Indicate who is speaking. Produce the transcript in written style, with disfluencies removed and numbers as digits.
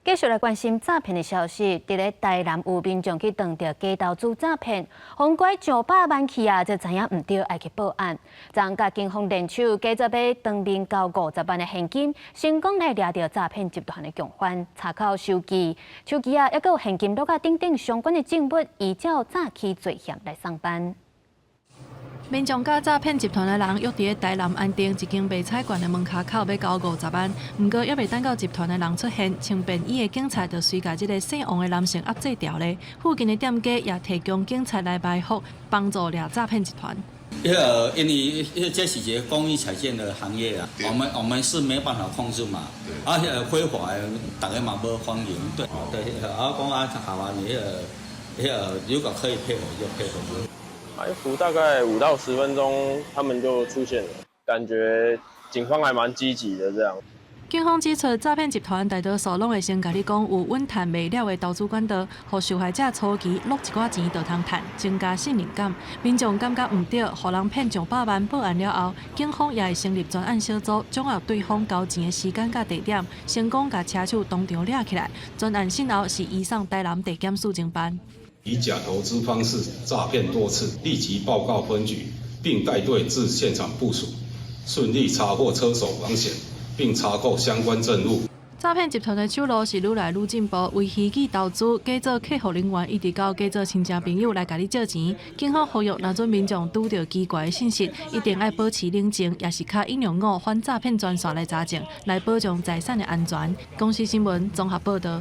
Speaker 1: 继续来关心诈骗的消息。伫咧台南有民众去当着假投资诈骗，红拐900万起啊，才知影唔对，爱去报案。张甲警方联手，加做要当面交50万的现金，成功来抓到诈骗集团的共犯。查扣手机啊，还有现金录啊等等相关的证物，依照诈欺罪嫌来上班。
Speaker 2: 民众甲诈骗集团的人约伫台南安定一间卖菜馆的门口口要交50万，不过还未等到集团的人出现，穿便衣的警察就随甲这个姓王的男性压制掉了。附近的店家也提供警察来埋伏，帮助抓诈骗集团。
Speaker 3: 因为这是一个公益彩券的行业啊，我们是没办法控制嘛，而且非法的大家嘛不欢迎，对，讲好啊，如果可以配合就配合。
Speaker 4: 埋伏大概5到10分钟，他们就出现了，感觉警方还蛮积极的这样。
Speaker 2: 警方指出，诈骗集团大多数拢会先甲你讲有稳赚未了的投资管道，互受害者初期落一寡钱就通赚，增加信任感。民众感觉唔对，互人骗900万，报案了后，警方也会成立专案小组，掌握对方交钱的时间甲地点，成功甲车手当场抓起来。专案信后是移送台南地检署侦办。
Speaker 5: 以假投资方式诈骗多次，立即报告分局，并带队至现场部署，顺利查获车手王显，并查扣相关证物。
Speaker 2: 诈骗集团的手路是愈来愈进步，为虚假投资，假做客户人员，一直到假做亲戚朋友来甲你借钱。警方呼吁，若准民众拄到奇怪的信息，一定要保持冷静，也是较引用反诈骗专线来查证，来保障财产的安全。公司新闻综合报道。